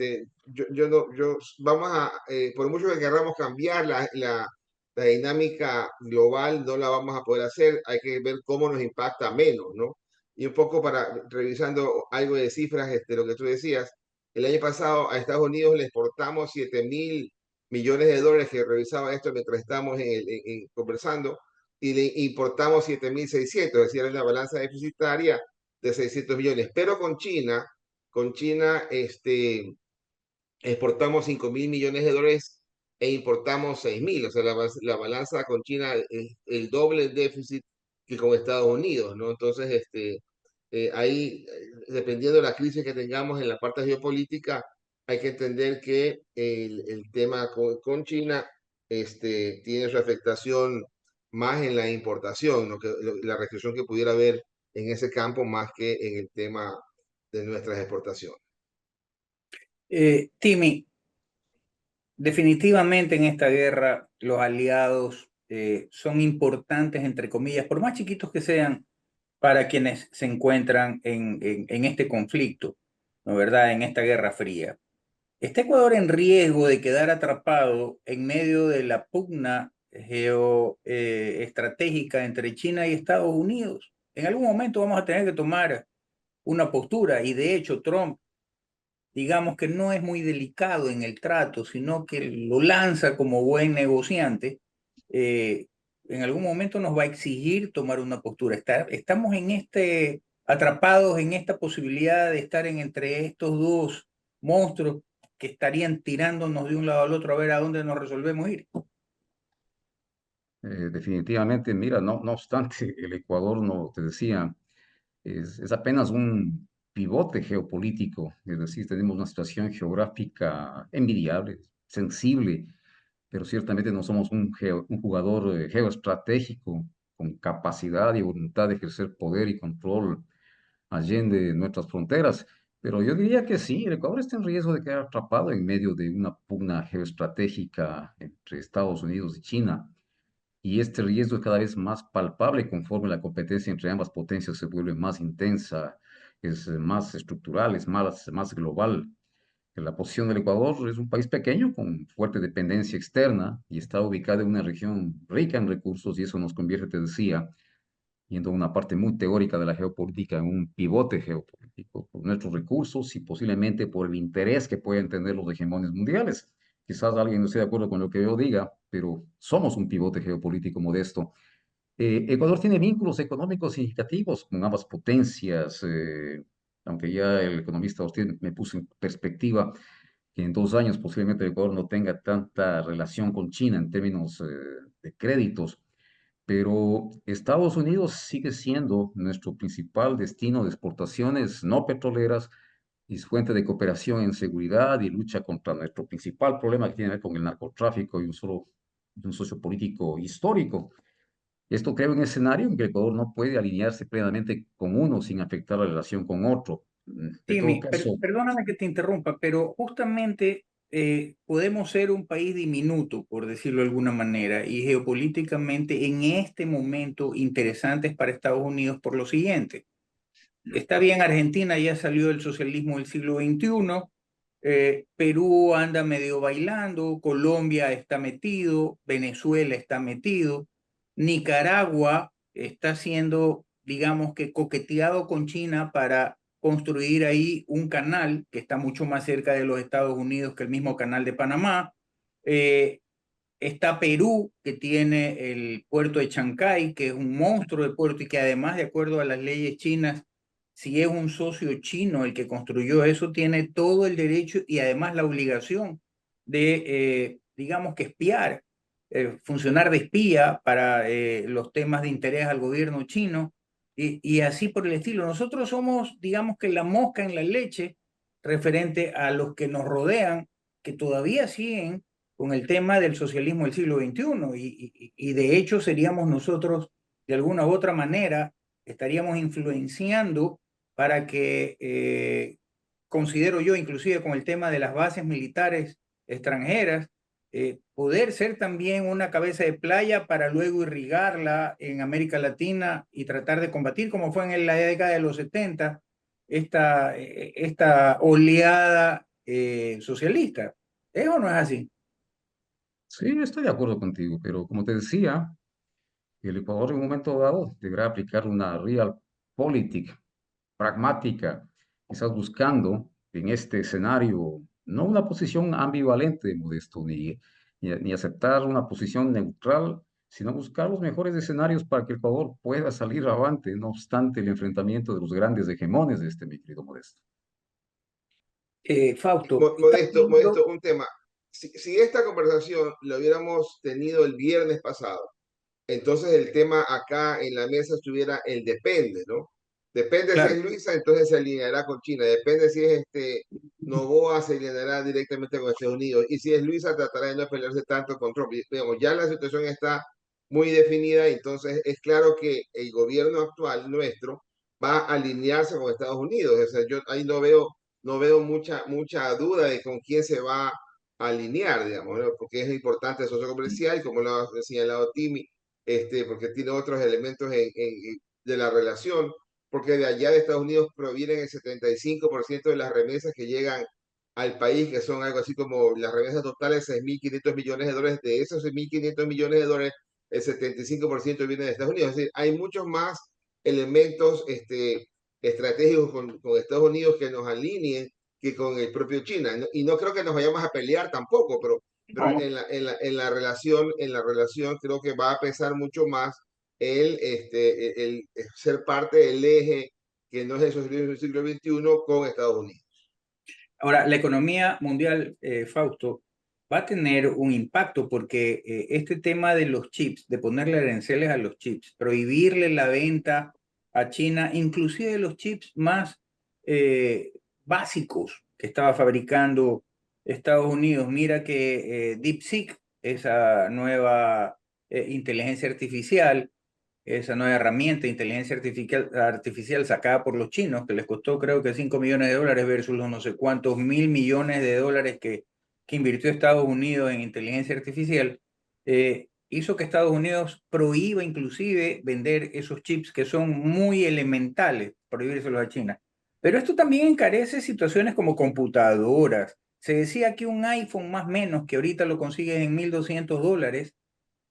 vamos por mucho que queramos cambiar la dinámica global, no la vamos a poder hacer, hay que ver cómo nos impacta menos, ¿no? Y un poco revisando algo de cifras, lo que tú decías, el año pasado a Estados Unidos le exportamos 7.000 millones de dólares, que revisaba esto mientras estamos conversando, y le importamos 7.600, es decir, era una balanza deficitaria de 600 millones. Pero con China, exportamos 5.000 millones de dólares e importamos 6.000. O sea, la balanza con China es el doble el déficit que con Estados Unidos, ¿no? Entonces, ahí, dependiendo de la crisis que tengamos en la parte geopolítica, hay que entender que el tema con China tiene su afectación más en la importación, ¿no? La restricción que pudiera haber en ese campo más que en el tema de nuestras exportaciones. Timmy, definitivamente en esta guerra los aliados son importantes, entre comillas, por más chiquitos que sean, para quienes se encuentran en este conflicto, ¿no verdad? En esta guerra fría. ¿Está Ecuador en riesgo de quedar atrapado en medio de la pugna geoestratégica entre China y Estados Unidos? En algún momento vamos a tener que tomar una postura y de hecho Trump, digamos que no es muy delicado en el trato, sino que lo lanza como buen negociante. eh, en algún momento nos va a exigir tomar una postura. Estamos atrapados en esta posibilidad de estar entre estos dos monstruos que estarían tirándonos de un lado al otro a ver a dónde nos resolvemos ir. Definitivamente, mira, no obstante, el Ecuador, no te decía, es apenas un pivote geopolítico, es decir, tenemos una situación geográfica envidiable, sensible, pero ciertamente no somos un jugador geoestratégico con capacidad y voluntad de ejercer poder y control allende nuestras fronteras. Pero yo diría que sí, el Ecuador está en riesgo de quedar atrapado en medio de una pugna geoestratégica entre Estados Unidos y China. Y este riesgo es cada vez más palpable conforme la competencia entre ambas potencias se vuelve más intensa, es más estructural, es más global. La posición del Ecuador es un país pequeño con fuerte dependencia externa y está ubicado en una región rica en recursos y eso nos convierte, te decía, yendo a una parte muy teórica de la geopolítica, en un pivote geopolítico por nuestros recursos y posiblemente por el interés que pueden tener los hegemonios mundiales. Quizás alguien no esté de acuerdo con lo que yo diga, pero somos un pivote geopolítico modesto. Ecuador tiene vínculos económicos significativos con ambas potencias. aunque ya el economista usted me puso en perspectiva que en 2 años posiblemente el Ecuador no tenga tanta relación con China en términos de créditos, pero Estados Unidos sigue siendo nuestro principal destino de exportaciones no petroleras y es fuente de cooperación en seguridad y lucha contra nuestro principal problema que tiene que ver con el narcotráfico y un socio político histórico. Esto crea un escenario en que el Ecuador no puede alinearse plenamente con uno sin afectar la relación con otro. De todo Timmy, caso, perdóname que te interrumpa, pero justamente podemos ser un país diminuto, por decirlo de alguna manera, y geopolíticamente en este momento interesantes para Estados Unidos por lo siguiente. Está bien, Argentina ya salió del socialismo del siglo XXI, Perú anda medio bailando, Colombia está metido, Venezuela está metido, Nicaragua está siendo, digamos que coqueteado con China para construir ahí un canal que está mucho más cerca de los Estados Unidos que el mismo canal de Panamá. Eh, Está Perú, que tiene el puerto de Chancay, que es un monstruo de puerto y que además, de acuerdo a las leyes chinas, si es un socio chino el que construyó eso, tiene todo el derecho y además la obligación de, digamos que espiar, funcionar de espía para los temas de interés al gobierno chino y así por el estilo. Nosotros somos, digamos que la mosca en la leche referente a los que nos rodean, que todavía siguen con el tema del socialismo del siglo XXI y de hecho seríamos nosotros, de alguna u otra manera, estaríamos influenciando para que, considero yo, inclusive con el tema de las bases militares extranjeras, poder ser también una cabeza de playa para luego irrigarla en América Latina y tratar de combatir, como fue en la década de los 70, esta oleada socialista. ¿Es o no es así? sí, estoy de acuerdo contigo, pero como te decía, el Ecuador en un momento dado deberá aplicar una realpolitik pragmática, quizás buscando en este escenario no una posición ambivalente, Modesto, ni aceptar una posición neutral, sino buscar los mejores escenarios para que el Ecuador pueda salir avante, no obstante el enfrentamiento de los grandes hegemones de mi querido Modesto. Fausto, ¿estás Modesto, viendo? un tema. Si esta conversación la hubiéramos tenido el viernes pasado, entonces el tema acá en la mesa estuviera el depende, ¿no? Depende si Claro. es Luisa, entonces se alineará con China. Depende si es Novoa, se alineará directamente con Estados Unidos. Y si es Luisa, tratará de no pelearse tanto con Trump. Y, digamos, ya la situación está muy definida, entonces es claro que el gobierno actual nuestro va a alinearse con Estados Unidos. O sea, yo ahí no veo mucha duda de con quién se va a alinear, digamos, ¿no? Porque es importante el socio comercial, como lo ha señalado Timmy, porque tiene otros elementos de la relación, porque de allá de Estados Unidos provienen el 75% de las remesas que llegan al país, que son algo así como las remesas totales, 6.500 millones de dólares. De esos 6.500 millones de dólares, el 75% viene de Estados Unidos. Es decir, hay muchos más elementos estratégicos con Estados Unidos que nos alineen que con el propio China. Y no creo que nos vayamos a pelear tampoco, pero No, en la relación creo que va a pesar mucho más el ser parte del eje que no es el socialismo del siglo XXI con Estados Unidos. ahora, la economía mundial, Fausto, va a tener un impacto porque este tema de los chips, de ponerle aranceles a los chips, prohibirle la venta a China, inclusive los chips más eh, básicos que estaba fabricando Estados Unidos. Mira que DeepSeek, esa nueva inteligencia artificial, esa nueva herramienta de inteligencia artificial sacada por los chinos, que les costó creo que 5 millones de dólares versus los no sé cuántos mil millones de dólares que invirtió Estados Unidos en inteligencia artificial, hizo que Estados Unidos prohíba inclusive vender esos chips que son muy elementales, prohibírselos a China. Pero esto también encarece situaciones como computadoras. Se decía que un iPhone más o menos, que ahorita lo consigues en $1.200,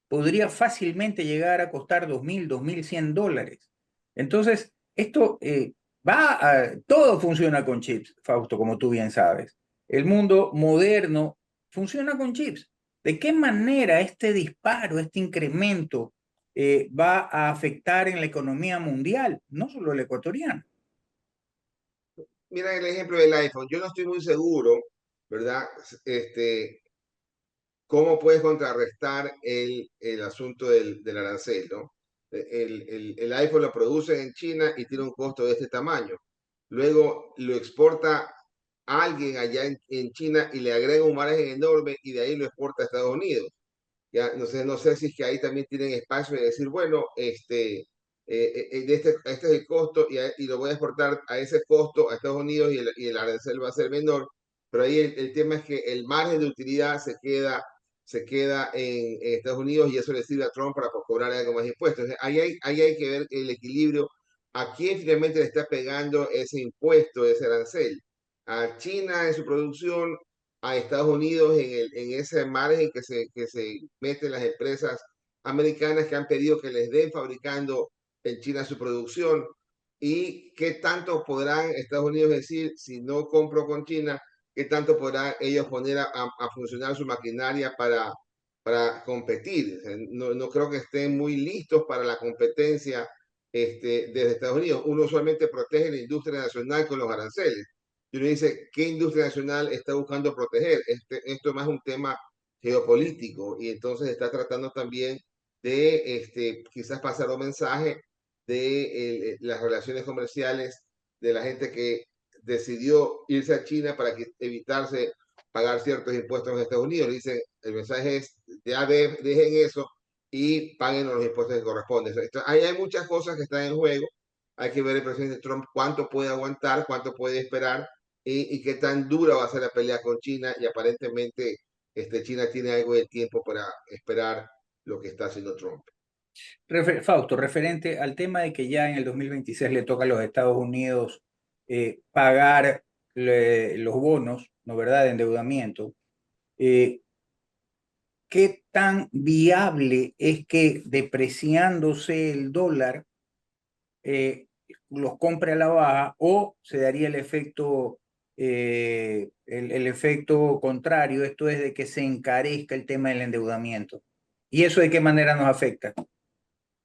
podría fácilmente llegar a costar 2.000, $2.100. Entonces, esto todo funciona con chips, Fausto, como tú bien sabes. El mundo moderno funciona con chips. ¿De qué manera este disparo, este incremento va a afectar en la economía mundial, no solo la ecuatoriana? mira el ejemplo del iPhone. Yo no estoy muy seguro, ¿verdad? ¿Cómo puedes contrarrestar el asunto del arancel, ¿no? El iPhone lo produce en China y tiene un costo de este tamaño. Luego lo exporta a alguien allá en China y le agrega un margen enorme y de ahí lo exporta a Estados Unidos. Ya, no sé si es que ahí también tienen espacio de decir, bueno, este es el costo y lo voy a exportar a ese costo a Estados Unidos y el arancel va a ser menor, pero ahí el tema es que el margen de utilidad se queda en Estados Unidos y eso le sirve a Trump para cobrar algo más impuestos. Ahí hay que ver el equilibrio. ¿A quién finalmente le está pegando ese impuesto, ese arancel? ¿A China en su producción, a Estados Unidos en ese margen que se meten las empresas americanas que han pedido que les den fabricando en China su producción? ¿Y qué tanto podrán Estados Unidos decir, si no compro con China, qué tanto podrán ellos poner a funcionar su maquinaria para competir? No creo que estén muy listos para la competencia desde Estados Unidos. Uno usualmente protege la industria nacional con los aranceles. Y uno dice, ¿qué industria nacional está buscando proteger? Esto es más un tema geopolítico y entonces está tratando también de quizás pasar un mensaje de las relaciones comerciales de la gente que decidió irse a China para evitarse pagar ciertos impuestos en Estados Unidos. Dicen, el mensaje es, ya dejen eso y paguen los impuestos que corresponden. Entonces, ahí hay muchas cosas que están en juego. Hay que ver el presidente Trump cuánto puede aguantar, cuánto puede esperar y qué tan dura va a ser la pelea con China. Y aparentemente China tiene algo de tiempo para esperar lo que está haciendo Trump. Fausto, referente al tema de que ya en el 2026 le toca a los Estados Unidos pagar los bonos, ¿no verdad?, de endeudamiento. ¿Qué tan viable es que depreciándose el dólar los compre a la baja o se daría el efecto contrario, esto es de que se encarezca el tema del endeudamiento? ¿Y eso de qué manera nos afecta?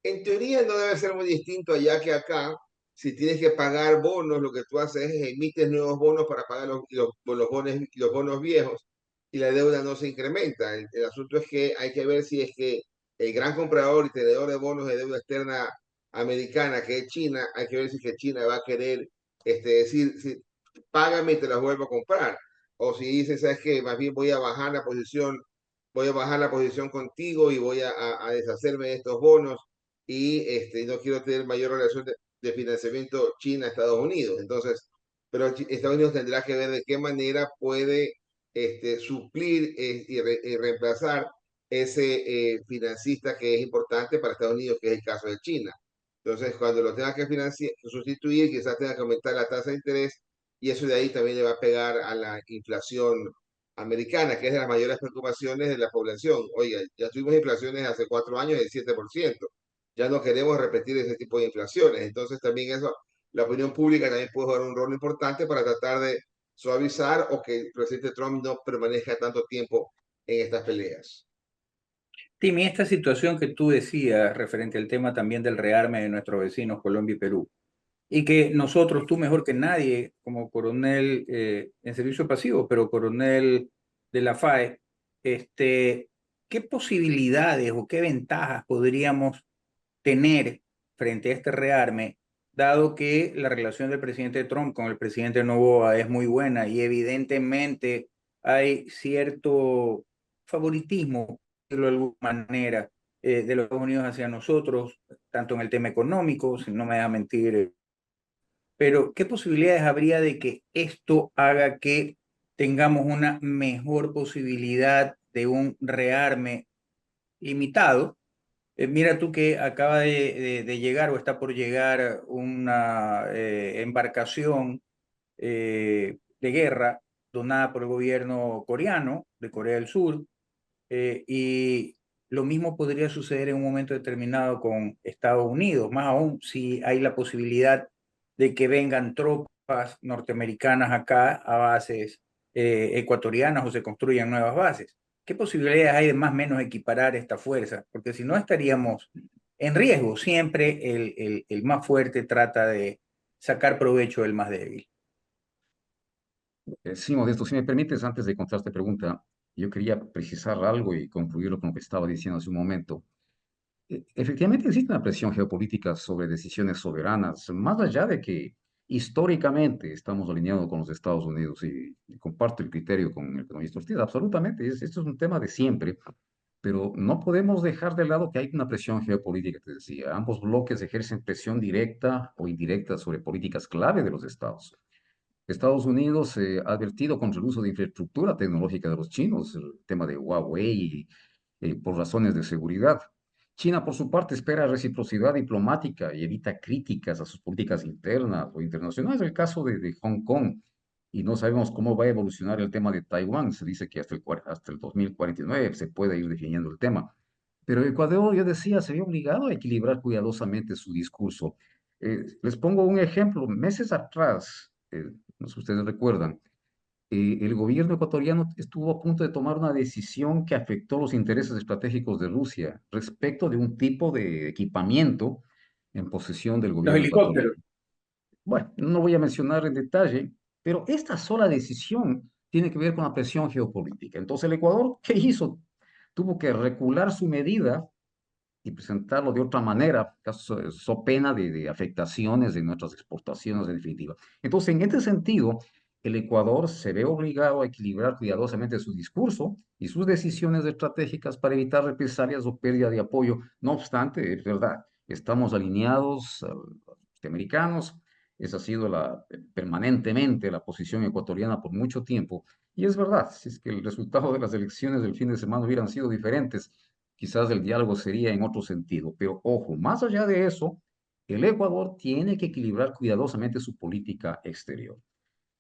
En teoría no debe ser muy distinto allá que acá. Si tienes que pagar bonos, lo que tú haces es emites nuevos bonos para pagar los bonos viejos y la deuda no se incrementa. El asunto es que hay que ver si es que el gran comprador y tenedor de bonos de deuda externa americana, que es China, hay que ver si es que China va a querer decir, si, págame y te los vuelvo a comprar. O si dice, sabes que más bien voy a bajar la posición contigo y voy a deshacerme de estos bonos y no quiero tener mayor relación de financiamiento China-Estados Unidos. Entonces, pero Estados Unidos tendrá que ver de qué manera puede suplir y reemplazar ese financista que es importante para Estados Unidos, que es el caso de China. Entonces, cuando lo tenga que sustituir, quizás tenga que aumentar la tasa de interés y eso de ahí también le va a pegar a la inflación americana, que es de las mayores preocupaciones de la población. Oiga, ya tuvimos inflaciones hace 4 años del 7%. Ya no queremos repetir ese tipo de inflaciones. Entonces también eso, la opinión pública también puede jugar un rol importante para tratar de suavizar o que el presidente Trump no permanezca tanto tiempo en estas peleas. Timmy, esta situación que tú decías referente al tema también del rearme de nuestros vecinos Colombia y Perú, y que nosotros, tú mejor que nadie, como coronel en servicio pasivo, pero coronel de la FAE, ¿qué posibilidades o qué ventajas podríamos tener frente a este rearme, dado que la relación del presidente Trump con el presidente Noboa es muy buena y evidentemente hay cierto favoritismo, por decirlo de alguna manera, de los Estados Unidos hacia nosotros, tanto en el tema económico, si no me deja mentir, pero ¿qué posibilidades habría de que esto haga que tengamos una mejor posibilidad de un rearme limitado? Mira tú que acaba de llegar o está por llegar una embarcación de guerra donada por el gobierno coreano de Corea del Sur, y lo mismo podría suceder en un momento determinado con Estados Unidos, más aún si hay la posibilidad de que vengan tropas norteamericanas acá a bases ecuatorianas o se construyan nuevas bases. ¿Qué posibilidades hay de más o menos equiparar esta fuerza? Porque si no estaríamos en riesgo. Siempre el más fuerte trata de sacar provecho del más débil. Sí, Modesto, si me permites, antes de contestar esta pregunta, yo quería precisar algo y concluirlo con lo que estaba diciendo hace un momento. Efectivamente existe una presión geopolítica sobre decisiones soberanas, más allá de que históricamente estamos alineados con los Estados Unidos y comparto el criterio con el economista Ortiz, absolutamente, esto es un tema de siempre, pero no podemos dejar de lado que hay una presión geopolítica, te decía. Ambos bloques ejercen presión directa o indirecta sobre políticas clave de los estados. Estados Unidos ha advertido contra el uso de infraestructura tecnológica de los chinos, el tema de Huawei, por razones de seguridad. China, por su parte, espera reciprocidad diplomática y evita críticas a sus políticas internas o internacionales. El caso de Hong Kong, y no sabemos cómo va a evolucionar el tema de Taiwán. Se dice que hasta el 2049 se puede ir definiendo el tema. Pero Ecuador, yo decía, se ve obligado a equilibrar cuidadosamente su discurso. Les pongo un ejemplo. Meses atrás, no sé si ustedes recuerdan, el gobierno ecuatoriano estuvo a punto de tomar una decisión que afectó los intereses estratégicos de Rusia respecto de un tipo de equipamiento en posesión del Los gobierno ecuatoriano. helicópteros. Bueno, no voy a mencionar en detalle, pero esta sola decisión tiene que ver con la presión geopolítica. Entonces, el Ecuador, ¿qué hizo? Tuvo que recular su medida y presentarlo de otra manera, caso, so pena de afectaciones de nuestras exportaciones en definitiva. Entonces, en este sentido, el Ecuador se ve obligado a equilibrar cuidadosamente su discurso y sus decisiones estratégicas para evitar represalias o pérdida de apoyo. No obstante, es verdad, estamos alineados a los norteamericanos, esa ha sido permanentemente la posición ecuatoriana por mucho tiempo, y es verdad, si es que el resultado de las elecciones del fin de semana hubieran sido diferentes, quizás el diálogo sería en otro sentido. Pero ojo, más allá de eso, el Ecuador tiene que equilibrar cuidadosamente su política exterior.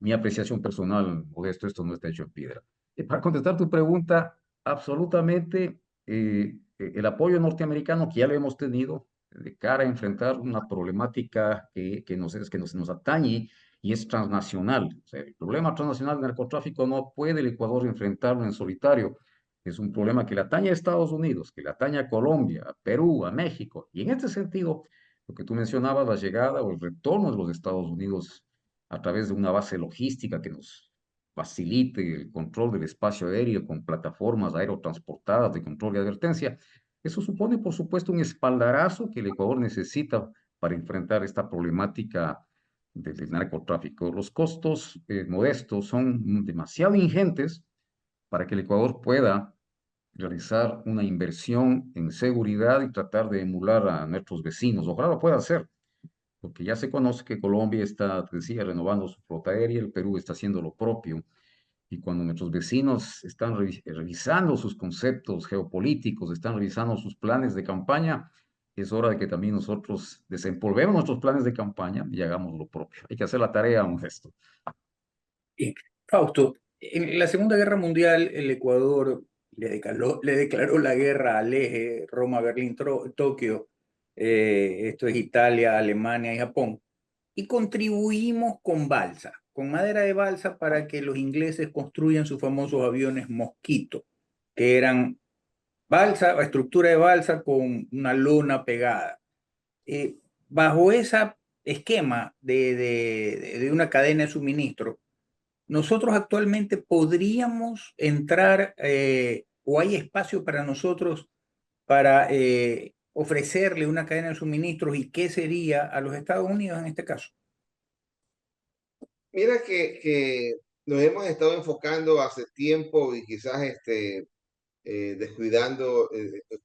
Mi apreciación personal, Modesto, esto no está hecho en piedra. Para contestar tu pregunta, absolutamente el apoyo norteamericano que ya lo hemos tenido de cara a enfrentar una problemática que nos atañe y es transnacional. O sea, el problema transnacional del narcotráfico no puede el Ecuador enfrentarlo en solitario. Es un problema que le atañe a Estados Unidos, que le atañe a Colombia, a Perú, a México. Y en este sentido, lo que tú mencionabas, la llegada o el retorno de los Estados Unidos a través de una base logística que nos facilite el control del espacio aéreo con plataformas aerotransportadas de control y advertencia. Eso supone, por supuesto, un espaldarazo que el Ecuador necesita para enfrentar esta problemática del narcotráfico. Los costos modestos son demasiado ingentes para que el Ecuador pueda realizar una inversión en seguridad y tratar de emular a nuestros vecinos. Ojalá lo pueda hacer, porque ya se conoce que Colombia está, te decía, renovando su flota aérea, el Perú está haciendo lo propio, y cuando nuestros vecinos están revisando sus conceptos geopolíticos, están revisando sus planes de campaña, es hora de que también nosotros desempolvemos nuestros planes de campaña y hagamos lo propio. Hay que hacer la tarea, un gesto. Y, Fausto, en la Segunda Guerra Mundial el Ecuador le declaró la guerra al eje Roma, Berlín, Tokio, esto es Italia, Alemania y Japón, y contribuimos con balsa, con madera de balsa para que los ingleses construyan sus famosos aviones Mosquito, que eran balsa, estructura de balsa con una lona pegada. Eh, Bajo ese esquema de una cadena de suministro, nosotros actualmente podríamos entrar o hay espacio para nosotros para ofrecerle una cadena de suministros y qué sería a los Estados Unidos en este caso. Mira que nos hemos estado enfocando hace tiempo y quizás descuidando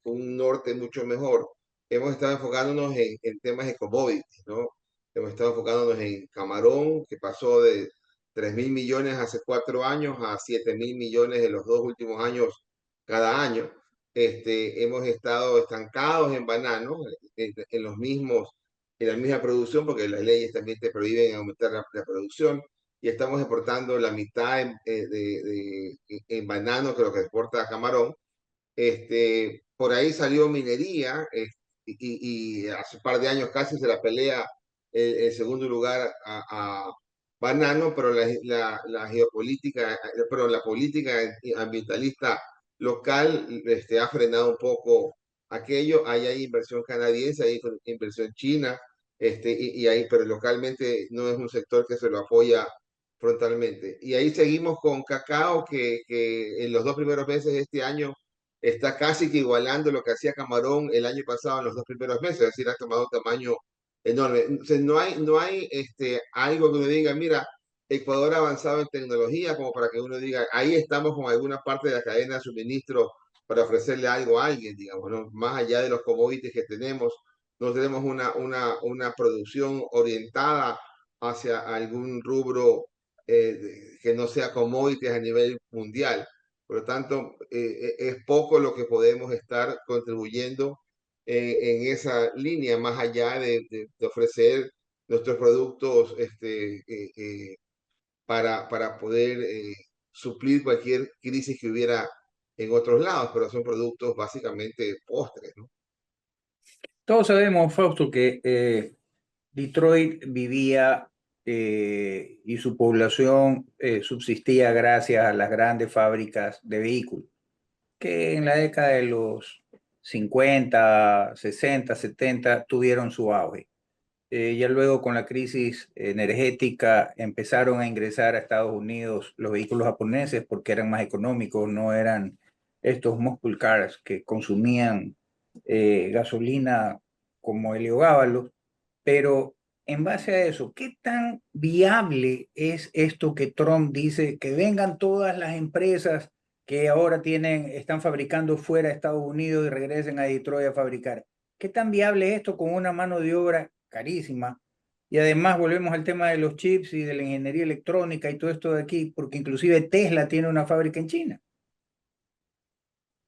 un norte mucho mejor. Hemos estado enfocándonos en temas de commodities, ¿no? Hemos estado enfocándonos en camarón, que pasó de 3.000 millones hace 4 años a 7.000 millones en los 2 últimos años cada año. Hemos estado estancados en banano, en los mismos, en la misma producción, porque las leyes también te prohíben aumentar la producción, y estamos exportando la mitad en banano que lo que exporta camarón. Por ahí salió minería, y hace un par de años casi se la pelea el segundo lugar a banano, pero la geopolítica, pero la política ambientalista local ha frenado un poco aquello. Ahí hay inversión canadiense, hay inversión china, pero localmente no es un sector que se lo apoya frontalmente. Y ahí seguimos con cacao, que en los 2 primeros meses de este año está casi que igualando lo que hacía Camarón el año pasado en los 2 primeros meses, es decir, ha tomado un tamaño enorme. O sea, no hay algo que uno diga, mira, Ecuador ha avanzado en tecnología como para que uno diga, ahí estamos con alguna parte de la cadena de suministro para ofrecerle algo a alguien, digamos, ¿no? Más allá de los commodities que tenemos, no tenemos una producción orientada hacia algún rubro que no sea commodities a nivel mundial. Por lo tanto, es poco lo que podemos estar contribuyendo en esa línea, más allá de ofrecer nuestros productos para poder suplir cualquier crisis que hubiera en otros lados, pero son productos básicamente postres, ¿no? Todos sabemos, Fausto, que Detroit vivía y su población subsistía gracias a las grandes fábricas de vehículos, que en la década de los 50, 60, 70 tuvieron su auge. Ya luego con la crisis energética empezaron a ingresar a Estados Unidos los vehículos japoneses porque eran más económicos, no eran estos muscle cars que consumían gasolina como heliogábalos. Pero en base a eso, ¿qué tan viable es esto que Trump dice, que vengan todas las empresas que ahora están fabricando fuera de Estados Unidos y regresen a Detroit a fabricar? ¿Qué tan viable es esto con una mano de obra carísima? Y además volvemos al tema de los chips y de la ingeniería electrónica y todo esto de aquí, porque inclusive Tesla tiene una fábrica en China.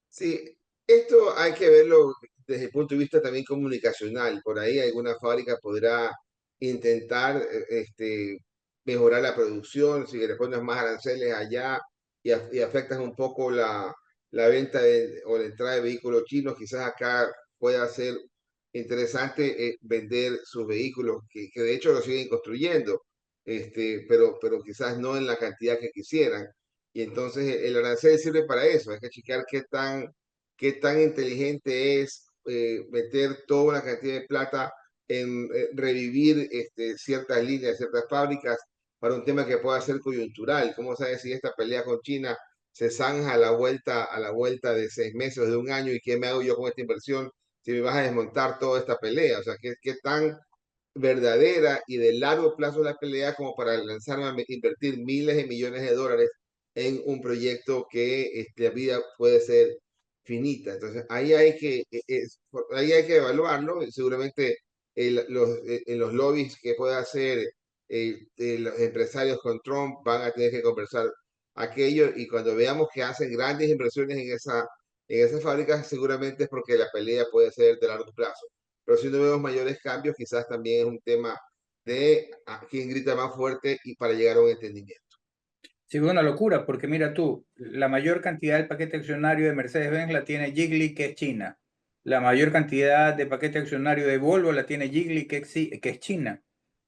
Sí, esto hay que verlo desde el punto de vista también comunicacional. Por ahí alguna fábrica podrá intentar mejorar la producción, si le pones más aranceles allá y afectas un poco la venta o la entrada de vehículos chinos, quizás acá pueda ser interesante vender sus vehículos, que de hecho lo siguen construyendo, pero quizás no en la cantidad que quisieran. Y entonces el arancel sirve para eso, hay que chequear qué tan inteligente es meter toda una cantidad de plata en revivir ciertas líneas, ciertas fábricas para un tema que pueda ser coyuntural. ¿Cómo sabes si esta pelea con China se zanja a la vuelta de 6 meses o de un año? ¿Y qué me hago yo con esta inversión si me vas a desmontar toda esta pelea? O sea, ¿qué tan verdadera y de largo plazo la pelea como para lanzarme a invertir miles de millones de dólares en un proyecto que la vida puede ser finita? Entonces, ahí hay que evaluarlo. Seguramente en los lobbies que pueda hacer los empresarios con Trump van a tener que conversar aquello, y cuando veamos que hacen grandes inversiones en esas fábricas, seguramente es porque la pelea puede ser de largo plazo. Pero si no vemos mayores cambios, quizás también es un tema de quién grita más fuerte y para llegar a un entendimiento. Sí, es una locura, porque mira tú, la mayor cantidad del paquete accionario de Mercedes-Benz la tiene Geely, que es China. La mayor cantidad de paquete accionario de Volvo la tiene Geely, que es China.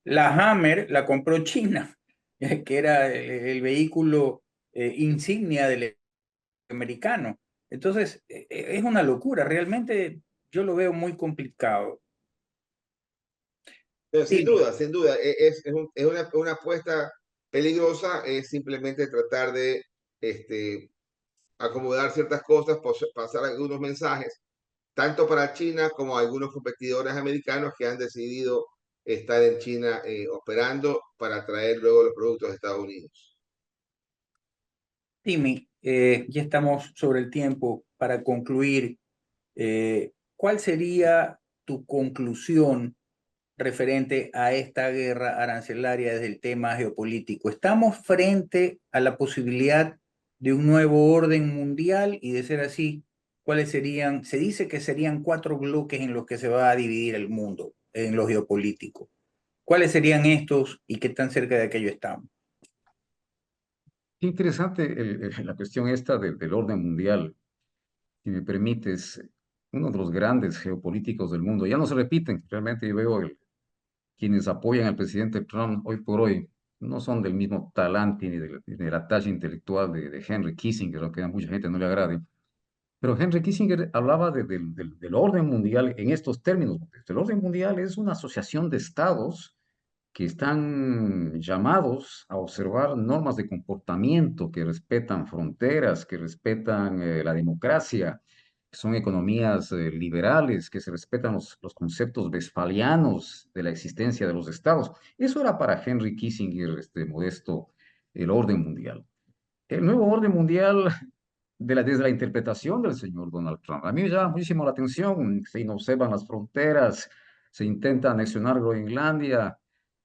La Hammer la compró China, que era el vehículo insignia del americano. Entonces, es una locura, realmente yo lo veo muy complicado. Pero Dime. sin duda, es una apuesta peligrosa, es simplemente tratar de acomodar ciertas cosas, pasar algunos mensajes, tanto para China como a algunos competidores americanos que han decidido estar en China operando para traer luego los productos de Estados Unidos. Timmy, ya estamos sobre el tiempo para concluir. ¿Cuál sería tu conclusión referente a esta guerra arancelaria desde el tema geopolítico? ¿Estamos frente a la posibilidad de un nuevo orden mundial? Y de ser así, ¿cuáles serían? Se dice que serían 4 bloques en los que se va a dividir el mundo en lo geopolítico. ¿Cuáles serían estos y qué tan cerca de aquello estamos? Qué interesante la cuestión esta del orden mundial. Si me permites, uno de los grandes geopolíticos del mundo, ya no se repiten, realmente yo veo quienes apoyan al presidente Trump hoy por hoy, no son del mismo talante ni de la talla intelectual de Henry Kissinger, aunque a mucha gente no le agrade. Pero Henry Kissinger hablaba del orden mundial en estos términos. El orden mundial es una asociación de estados que están llamados a observar normas de comportamiento que respetan fronteras, que respetan la democracia, que son economías liberales, que se respetan los conceptos westfalianos de la existencia de los estados. Eso era para Henry Kissinger, Modesto, el orden mundial. El nuevo orden mundial desde la interpretación del señor Donald Trump. A mí me llama muchísimo la atención, se inobservan las fronteras, se intenta anexionar Groenlandia,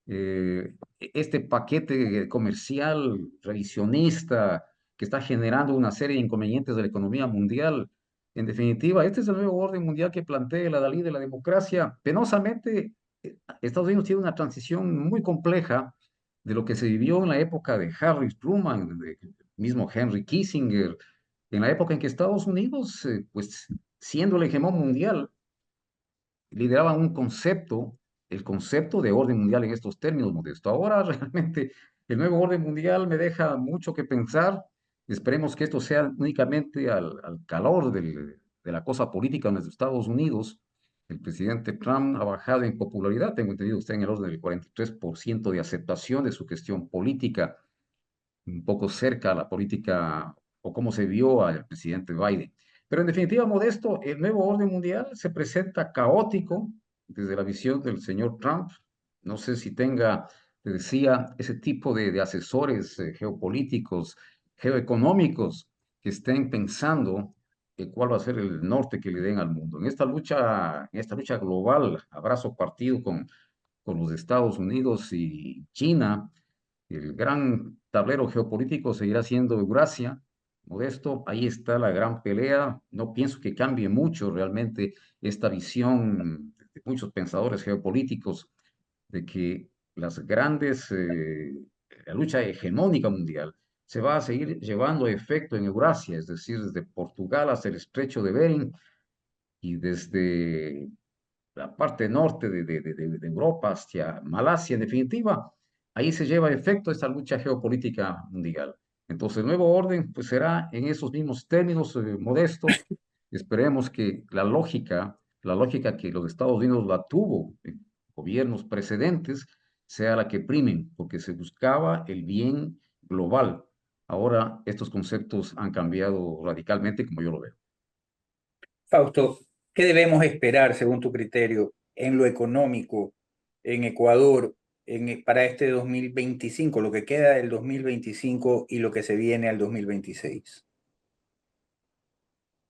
este paquete comercial revisionista que está generando una serie de inconvenientes de la economía mundial. En definitiva, este es el nuevo orden mundial que plantea la Dalí de la democracia. Penosamente, Estados Unidos tiene una transición muy compleja de lo que se vivió en la época de Harry Truman, de mismo Henry Kissinger, en la época en que Estados Unidos, pues siendo el hegemón mundial, lideraban un concepto, el concepto de orden mundial en estos términos, Modesto. Ahora realmente el nuevo orden mundial me deja mucho que pensar. Esperemos que esto sea únicamente al calor de la cosa política en los Estados Unidos. El presidente Trump ha bajado en popularidad, tengo entendido que está en el orden del 43% de aceptación de su gestión política, un poco cerca a la política o cómo se vio al presidente Biden. Pero en definitiva, Modesto, el nuevo orden mundial se presenta caótico desde la visión del señor Trump. No sé si tenga, te decía, ese tipo de asesores geopolíticos, geoeconómicos, que estén pensando cuál va a ser el norte que le den al mundo. En esta lucha global, abrazo partido con los Estados Unidos y China, el gran tablero geopolítico seguirá siendo Eurasia. Modesto, ahí está la gran pelea. No pienso que cambie mucho realmente esta visión de muchos pensadores geopolíticos de que la lucha hegemónica mundial se va a seguir llevando a efecto en Eurasia, es decir, desde Portugal hasta el estrecho de Bering y desde la parte norte de Europa hacia Malasia, en definitiva, ahí se lleva a efecto esta lucha geopolítica mundial. Entonces, el nuevo orden pues, será en esos mismos términos, Modesto. Esperemos que la lógica que los Estados Unidos la tuvo en gobiernos precedentes, sea la que primen, porque se buscaba el bien global. Ahora estos conceptos han cambiado radicalmente, como yo lo veo. Fausto, ¿qué debemos esperar, según tu criterio, en lo económico en Ecuador para este 2025, lo que queda del 2025 y lo que se viene al 2026?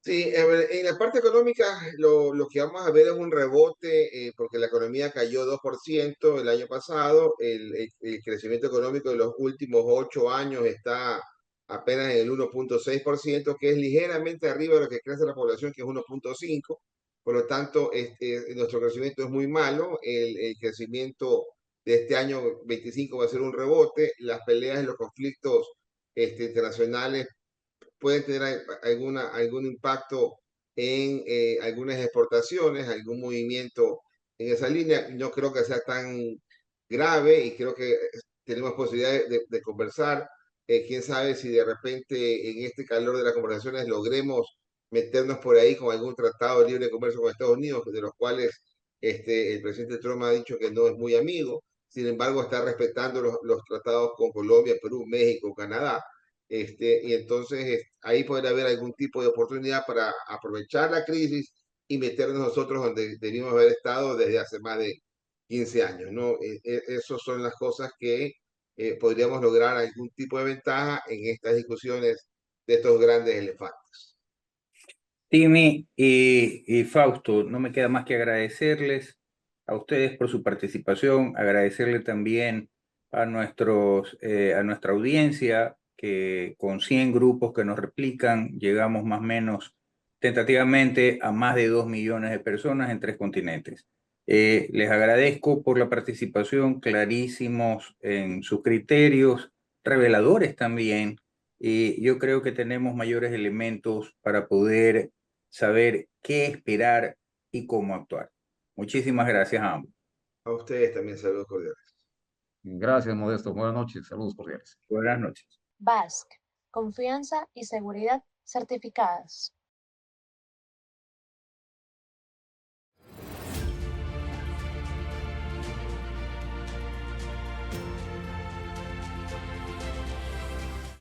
Sí, en la parte económica lo que vamos a ver es un rebote porque la economía cayó 2% el año pasado, el crecimiento económico de los últimos 8 años está apenas en el 1,6%, que es ligeramente arriba de lo que crece la población, que es 1,5%. Por lo tanto, nuestro crecimiento es muy malo, el crecimiento de este año 25 va a ser un rebote, las peleas y los conflictos internacionales pueden tener algún impacto en algunas exportaciones, algún movimiento en esa línea. No creo que sea tan grave y creo que tenemos posibilidad de conversar. Quién sabe si de repente en este calor de las conversaciones logremos meternos por ahí con algún tratado de libre comercio con Estados Unidos, de los cuales el presidente Trump ha dicho que no es muy amigo. Sin embargo, está respetando los tratados con Colombia, Perú, México, Canadá. Y entonces ahí podría haber algún tipo de oportunidad para aprovechar la crisis y meternos nosotros donde debimos haber estado desde hace más de 15 años, ¿no? Esas son las cosas que podríamos lograr algún tipo de ventaja en estas discusiones de estos grandes elefantes. Timmy y Fausto, no me queda más que agradecerles a ustedes por su participación, agradecerle también a nuestra audiencia, que con 100 grupos que nos replican, llegamos más o menos tentativamente a más de 2 millones de personas en 3 continentes. Les agradezco por la participación, clarísimos en sus criterios, reveladores también. Y yo creo que tenemos mayores elementos para poder saber qué esperar y cómo actuar. Muchísimas gracias a ambos. A ustedes también saludos cordiales. Gracias, Modesto. Buenas noches. Saludos cordiales. Buenas noches. BASC, confianza y seguridad certificadas.